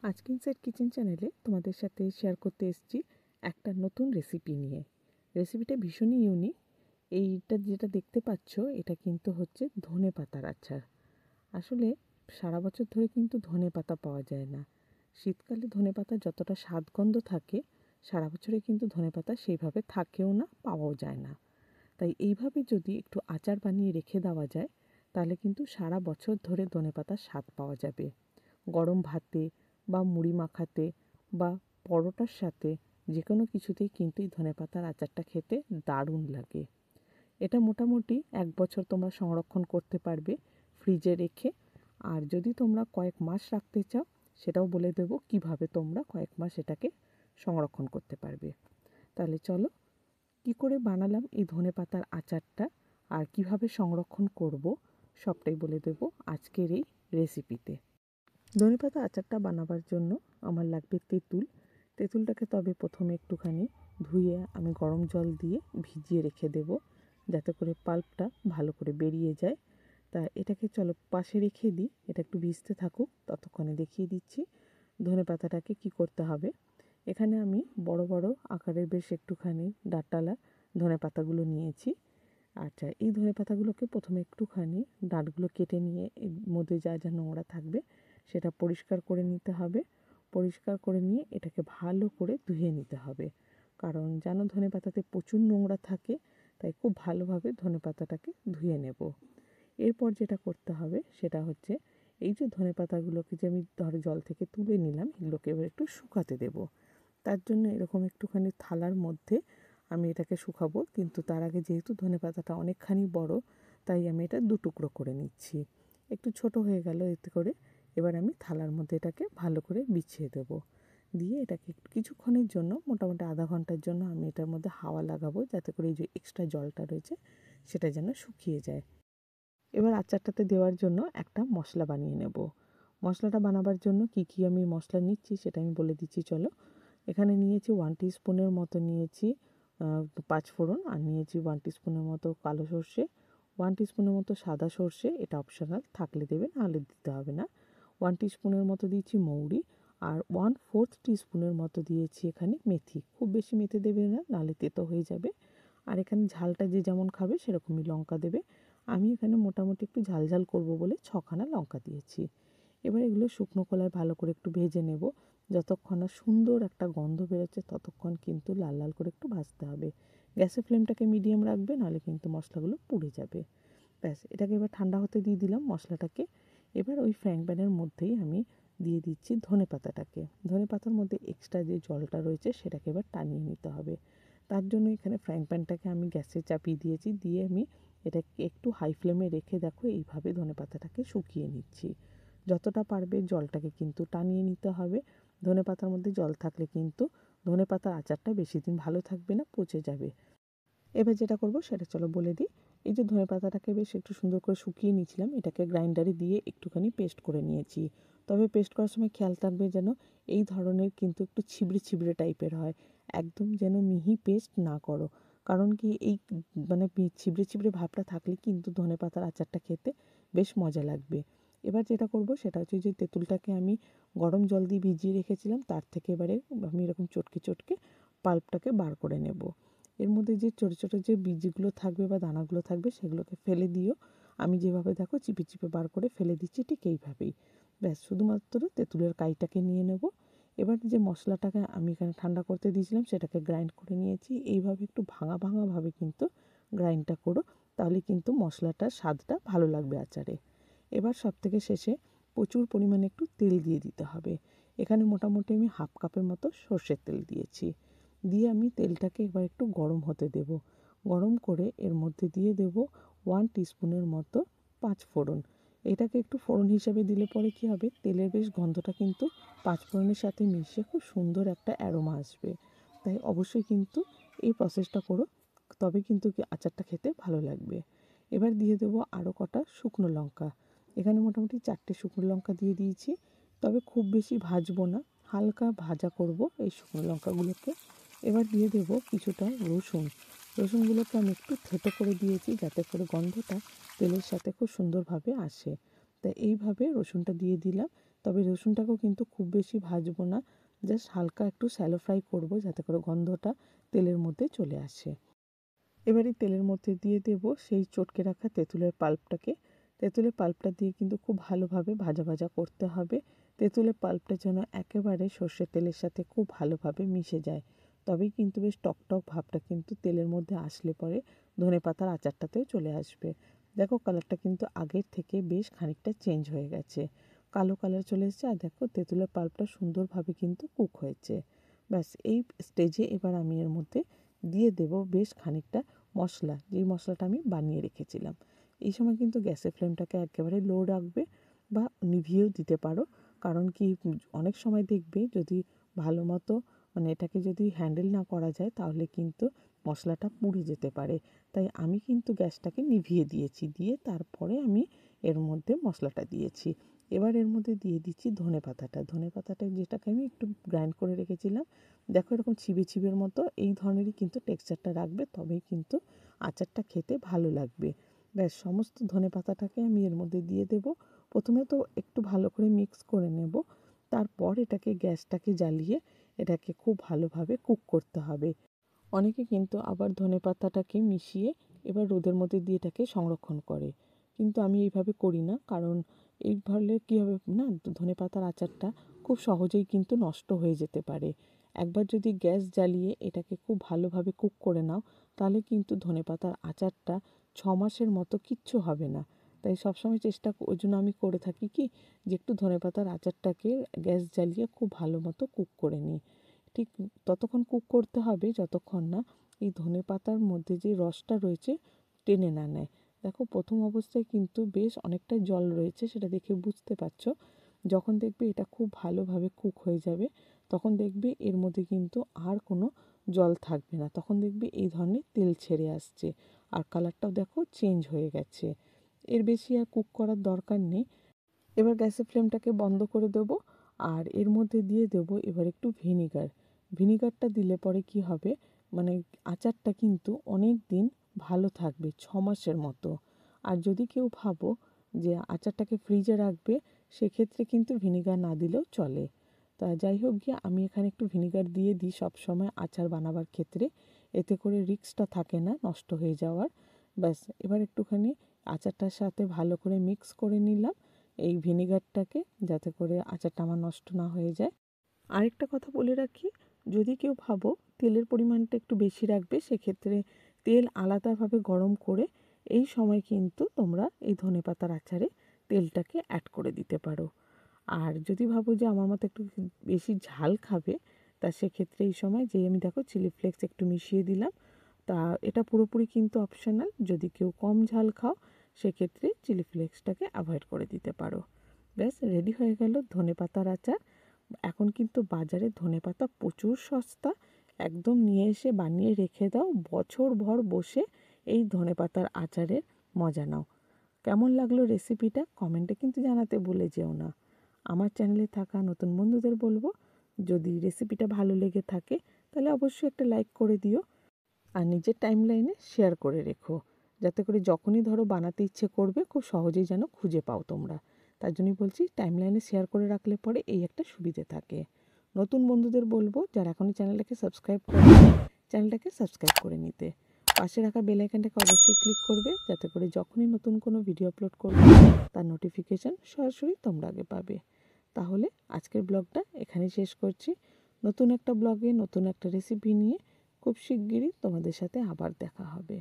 আজকে inside kitchen চ্যানেলে তোমাদের সাথে শেয়ার করতে এসেছি একটা নতুন রেসিপি নিয়ে। রেসিপিটা ভীষণই ইউনিক। এইটা যেটা দেখতে পাচ্ছ এটা কিন্তু হচ্ছে ধনেপাতার আচার। আসলে সারা বছর ধরে কিন্তু ধনেপাতা পাওয়া যায় না। শীতকালে ধনেপাতা যতটা স্বাদগন্ধ থাকে, সারা বছরে কিন্তু ধনেপাতা সেইভাবে থাকেও না, পাওয়াও যায় না। তাই এইভাবে যদি একটু আচার বানিয়ে রেখে দেওয়া যায় তাহলে কিন্তু সারা বছর ধরে ধনেপাতার স্বাদ পাওয়া যাবে। গরম ভাতে বা মুড়ি মাখাতে বা পরোটার সাথে যে কোনো কিছুতেই কিন্তু এই ধনেপাতার আচারটা খেতে দারুণ লাগে। এটা মোটামুটি 1 বছর তোমরা সংরক্ষণ করতে পারবে ফ্রিজে রেখে। আর যদি তোমরা কয়েক মাস রাখতে চাও সেটাও বলে দেবো কিভাবে তোমরা কয়েক মাস এটাকে সংরক্ষণ করতে পারবে। তাহলে চলো কি করে বানালাম এই ধনেপাতার আচারটা আর কিভাবে সংরক্ষণ করব সবটাই বলে দেবো আজকের এই রেসিপিতে। ধনেপাতা আচারটা বানাবার জন্য আমার লাগবে তেঁতুল। তেঁতুলটাকে তবে প্রথমে একটুখানি ধুয়ে আমি গরম জল দিয়ে ভিজিয়ে রেখে দেব, যাতে করে পাল্পটা ভালো করে বেরিয়ে যায়। তা এটাকে চলো পাশে রেখে দিই, এটা একটু ভিজতে থাকুক, ততক্ষণে দেখিয়ে দিচ্ছি ধনেপাতাটাকে কি করতে হবে। এখানে আমি বড় বড় আকারের বেশ একটুখানি ডাঁটালা ধনেপাতাগুলো নিয়েছি। আচ্ছা, এই ধনেপাতাগুলোকে প্রথমে একটুখানি ডাঁটগুলো কেটে নিয়ে এর মধ্যে যা যা নোংরা থাকবে সেটা পরিষ্কার করে নিতে হবে। পরিষ্কার করে নিয়ে এটাকে ভালো করে ধুয়ে নিতে হবে, কারণ জানো ধনেপাতাতে প্রচুর নোংরা থাকে, তাই খুব ভালোভাবে ধনেপাতাটাকে ধুয়ে নেব। এরপর যেটা করতে হবে সেটা হচ্ছে এই যে ধনেপাতাগুলোকে যে আমি ধরো জল থেকে তুলে নিলাম, এগুলোকে এবার একটু শুকাতে দেব। তার জন্য এরকম একটুখানি থালার মধ্যে আমি এটাকে শুকাবো, কিন্তু তার আগে যেহেতু ধনেপাতাটা অনেকখানি বড়, তাই আমি এটা 2 টুকরো করে নিচ্ছি। একটু ছোট হয়ে গেল এতে করে। এবার আমি থালার মধ্যে এটাকে ভালো করে বিছিয়ে দেব। দিয়ে এটাকে কিছুক্ষণের জন্য, মোটামুটি আধা ঘন্টার জন্য আমি এটার মধ্যে হাওয়া লাগাবো, যাতে করে এই যে এক্সট্রা জলটা রয়েছে সেটা যেন শুকিয়ে যায়। এবার আচারটাতে দেওয়ার জন্য একটা মশলা বানিয়ে নেব। মশলাটা বানাবার জন্য কি কি আমি মশলা নিচ্ছি সেটা আমি বলে দিচ্ছি চলো। এখানে নিয়েছি 1 টিস্পুনের মতো নিয়েছি পাঁচফোড়ন, আর নিয়েছি 1 টিস্পুনের মতো কালো সর্ষে, 1 টিস্পুনের মতো সাদা সর্ষে, এটা অপশনাল, থাকলে দেবে, নাহলে দিতে হবে না। 1 টিস্পুনের মতো দিয়েছি মৌরি, আর 1/4 টিস্পুনের মতো দিয়েছি এখানে মেথি। খুব বেশি মেথি দেবে না, নাহলে তেতো হয়ে যাবে। আর এখানে ঝালটা যে যেমন খাবে সেরকমই লঙ্কা দেবে। আমি এখানে মোটামুটি একটু ঝাল ঝাল করবো বলে 6খানা লঙ্কা দিয়েছি। এবার এগুলো শুকনো কলায় ভালো করে একটু ভেজে নেব। যতক্ষণ না সুন্দর একটা গন্ধ বেরোচ্ছে ততক্ষণ কিন্তু লাল লাল করে একটু ভাজতে হবে। গ্যাসের ফ্লেমটাকে মিডিয়াম রাখবে, নাহলে কিন্তু মশলাগুলো পুড়ে যাবে। ব্যাস, এটাকে এবার ঠান্ডা হতে দিয়ে দিলাম মশলাটাকে। এবার ওই ফ্রাইং প্যানের মধ্যেই আমি দিয়ে দিচ্ছি ধনেপাতাটাকে। ধনেপাতার মধ্যে এক্সট্রা যে জলটা রয়েছে সেটাকে এবার টানিয়ে নিতে হবে। তার জন্য এখানে ফ্রাইং প্যানটাকে আমি গ্যাসে চাপিয়ে দিয়েছি, দিয়ে আমি এটাকে একটু হাই ফ্লেমে রেখে দেখো এইভাবে ধনেপাতাটাকে শুকিয়ে নিচ্ছি। যতটা পারবে জলটাকে কিন্তু টানিয়ে নিতে হবে। ধনেপাতার মধ্যে জল থাকলে কিন্তু ধনেপাতার আচারটা বেশি দিন ভালো থাকবে না, পচে যাবে। এবার যেটা করব সেটা চলো বলে দিই। এই যে ধনেপাতাটাকে বেশ একটু সুন্দর করে শুকিয়ে নিয়েছিলাম, এটাকে গ্রাইন্ডারে দিয়ে একটুখানি পেস্ট করে নিয়েছি। তবে পেস্ট করার সময় খেয়াল থাকবে যেন এই ধরনের কিন্তু একটু ছিবড়ে ছিবড়ে টাইপের হয়, একদম যেন মিহি পেস্ট না করো। কারণ কি এই মানে ছিবড়ে ছিবড়ে ভাবটা থাকলে কিন্তু ধনেপাতার আচারটা খেতে বেশ মজা লাগবে। এবার যেটা করব সেটা হচ্ছে যে তেঁতুলটাকে আমি গরম জল দিয়ে ভিজিয়ে রেখেছিলাম, তার থেকে এবারে আমি এরকম চটকে চটকে পাল্পটাকে বার করে নেব। এর মধ্যে যে ছোটো ছোটো যে বীজগুলো থাকবে বা দানাগুলো থাকবে সেগুলোকে ফেলে দিও। আমি যেভাবে দেখো চিপে চিপে বার করে ফেলে দিচ্ছি ঠিক এইভাবেই। ব্যাস, শুধুমাত্র তেঁতুলের কাইটাকে নিয়ে নেব। এবার যে মশলাটাকে আমি এখানে ঠান্ডা করতে দিয়েছিলাম সেটাকে গ্রাইন্ড করে নিয়েছি। এইভাবে একটু ভাঙা ভাঙাভাবে কিন্তু গ্রাইন্ডটা করো, তাহলে কিন্তু মশলাটার স্বাদটা ভালো লাগবে আচারে। এবার সবথেকে শেষে প্রচুর পরিমাণে একটু তেল দিয়ে দিতে হবে। এখানে মোটামুটি আমি 1/2 কাপের মতো সর্ষের তেল দিয়েছি। দিয়ে আমি তেলটাকে এবার একটু গরম হতে দেব। গরম করে এর মধ্যে দিয়ে দেব 1 টিস্পুনের মতো পাঁচফোড়ন। এটাকে একটু ফোড়ন হিসাবে দিলে পরে কী হবে, তেলের বেশ গন্ধটা কিন্তু পাঁচফোড়নের সাথে মিশে খুব সুন্দর একটা অ্যারোমা আসবে। তাই অবশ্যই কিন্তু এই প্রসেসটা করো, তবে কিন্তু কি আচারটা খেতে ভালো লাগবে। এবার দিয়ে দেবো আরও কটা শুকনো লঙ্কা। এখানে মোটামুটি 4টে শুকনো লঙ্কা দিয়ে দিয়েছি, তবে খুব বেশি ভাজবো না, হালকা ভাজা করব এই শুকনো লঙ্কাগুলোকে। এবার দিয়ে দেব কিছুটা রসুন। রসুনগুলোকে আমি একটু থেঁতো করে দিয়েছি, যাতে করে গন্ধটা তেলের সাথে খুব সুন্দরভাবে আসে। তাই এইভাবে রসুনটা দিয়ে দিলাম, তবে রসুনটাকেও কিন্তু খুব বেশি ভাজবো না, জাস্ট হালকা একটু শ্যালো ফ্রাই করব যাতে করে গন্ধটা তেলের মধ্যে চলে আসে। এবারে তেলের মধ্যে দিয়ে দেব সেই চটকে রাখা তেঁতুলের পাল্পটাকে। তেঁতুলের পাল্পটা দিয়ে কিন্তু খুব ভালোভাবে ভাজা ভাজা করতে হবে। তেঁতুলের পাল্পটা যেন একেবারে সর্ষের তেলের সাথে খুব ভালোভাবে মিশে যায়, তবেই কিন্তু বেশ টকটক ভাবটা কিন্তু তেলের মধ্যে আসলে পরে ধনেপাতার আচারটাতেও চলে আসবে। দেখো কালারটা কিন্তু আগের থেকে বেশ খানিকটা চেঞ্জ হয়ে গেছে, কালো কালার চলে এসেছে। আর দেখো তেঁতুলের পাল্পটা সুন্দরভাবে কিন্তু কুক হয়েছে। ব্যাস এই স্টেজে এবার আমি এর মধ্যে দিয়ে দেব বেশ খানিকটা মশলা, যেই মশলাটা আমি বানিয়ে রেখেছিলাম। এই সময় কিন্তু গ্যাসের ফ্লেমটাকে একেবারে লো রাখবে বা নিভিয়েও দিতে পারো, কারণ কি অনেক সময় দেখবে যদি ভালো মতো মানে এটাকে যদি হ্যান্ডেল না করা যায় তাহলে কিন্তু মশলাটা পুড়ে যেতে পারে। তাই আমি কিন্তু গ্যাসটাকে নিভিয়ে দিয়েছি, দিয়ে তারপরে আমি এর মধ্যে মশলাটা দিয়েছি। এবার এর মধ্যে দিয়ে দিচ্ছি ধনেপাতাটা যেটাকে আমি একটু গ্রাইন্ড করে রেখেছিলাম। দেখো এরকম ছিবে ছিবের মতো এই ধরনেরই কিন্তু টেক্সচারটা রাখবে, তবেই কিন্তু আচারটা খেতে ভালো লাগবে। ব্যাস সমস্ত ধনেপাতাটাকে আমি এর মধ্যে দিয়ে দেব। প্রথমে তো একটু ভালো করে মিক্স করে নেব, তারপর এটাকে গ্যাসটাকে জ্বালিয়ে এটাকে খুব ভালোভাবে কুক করতে হবে। অনেকে কিন্তু আবার ধনেপাতাটাকে মিশিয়ে এবার রোদের মধ্যে দিয়ে এটাকে সংরক্ষণ করে, কিন্তু আমি এইভাবে করি না, কারণ এইভাবে কী হবে না, ধনেপাতার আচারটা খুব সহজেই কিন্তু নষ্ট হয়ে যেতে পারে। একবার যদি গ্যাস জ্বালিয়ে এটাকে খুব ভালোভাবে কুক করে নাও তাহলে কিন্তু ধনেপাতার আচারটা 6 মাসের মতো কিচ্ছু হবে না। তাই সবসময় চেষ্টা ওই জন্য আমি করে থাকি কি, যে একটু ধনেপাতার আচারটাকে গ্যাস জ্বালিয়ে খুব ভালো মতো কুক করে নিই। ঠিক ততক্ষণ কুক করতে হবে যতক্ষণ না এই ধনেপাতার মধ্যে যে রসটা রয়েছে টেনে না নেয়। দেখো প্রথম অবস্থায় কিন্তু বেশ অনেকটা জল রয়েছে, সেটা দেখে বুঝতে পারছো। যখন দেখবে এটা খুব ভালোভাবে কুক হয়ে যাবে তখন দেখবে এর মধ্যে কিন্তু আর কোনো জল থাকবে না, তখন দেখবে এই ধরনের তেল ছেড়ে আসছে আর কালারটাও দেখো চেঞ্জ হয়ে গেছে। এর বেশি আর কুক করার দরকার নেই। এবার গ্যাসের ফ্লেমটাকে বন্ধ করে দেবো আর এর মধ্যে দিয়ে দেবো এবার একটু ভিনিগারটা দিলে পরে কি হবে, মানে আচারটা কিন্তু অনেক দিন ভালো থাকবে, 6 মাসের মতো। আর যদি কেউ ভাবো যে আচারটাকে ফ্রিজে রাখবে সেক্ষেত্রে কিন্তু ভিনিগার না দিলেও চলে। তা যাই হোক গিয়ে আমি এখানে একটু ভিনিগার দিয়ে দিই সব সময় আচার বানাবার ক্ষেত্রে, এতে করে রিস্কটা থাকে না নষ্ট হয়ে যাওয়ার। ব্যাস এবার একটুখানি আচারটার সাথে ভালো করে মিক্স করে নিলাম এই ভিনিগারটাকে, যাতে করে আচারটা আমার নষ্ট না হয়ে যায়। আরেকটা কথা বলে রাখি, যদি কেউ ভাবো তেলের পরিমাণটা একটু বেশি রাখবে সেক্ষেত্রে তেল আলাদাভাবে গরম করে এই সময় কিন্তু তোমরা এই ধনেপাতার আচারে তেলটাকে অ্যাড করে দিতে পারো। আর যদি ভাবো যে আমার মতো একটু বেশি ঝাল খাবে তা সেক্ষেত্রে এই সময় যে আমি দেখো চিলি ফ্লেক্স একটু মিশিয়ে দিলাম। তা এটা পুরোপুরি কিন্তু অপশনাল, যদি কেউ কম ঝাল খাও সেক্ষেত্রে চিলি ফ্লেক্সটাকে অ্যাভয়েড করে দিতে পারো। ব্যাস রেডি হয়ে গেল ধনেপাতার আচার। এখন কিন্তু বাজারে ধনেপাতা প্রচুর সস্তা, একদম নিয়ে এসে বানিয়ে রেখে দাও, বছরভর বসে এই ধনেপাতার আচারের মজা নাও। কেমন লাগলো রেসিপিটা কমেন্টে কিন্তু জানাতে ভুলে যেও না। আমার চ্যানেলে থাকা নতুন বন্ধুদের বলবো, যদি রেসিপিটা ভালো লেগে থাকে তাহলে অবশ্যই একটা লাইক করে দিও আর নিজের টাইমলাইনে শেয়ার করে রেখো, যাতে করে যখনই ধরো বানাতে ইচ্ছে করবে খুব সহজেই যেন খুঁজে পাও তোমরা। তার জন্যই বলছি টাইমলাইনে শেয়ার করে রাখলে পরে এই একটা সুবিধে থাকে। নতুন বন্ধুদের বলবো যারা এখনও চ্যানেলটাকে সাবস্ক্রাইব করেনি চ্যানেলটাকে সাবস্ক্রাইব করে নিতে। পাশে রাখা বেল আইকনটাকে অবশ্যই ক্লিক করবে, যাতে করে যখনই নতুন কোনো ভিডিও আপলোড করবে তার নোটিফিকেশান সরাসরি তোমরা আগে পাবে। তাহলে আজকের ব্লগটা এখানেই শেষ করছি। নতুন একটা ব্লগে নতুন একটা রেসিপি নিয়ে খুব শিগগিরই তোমাদের সাথে আবার দেখা হবে।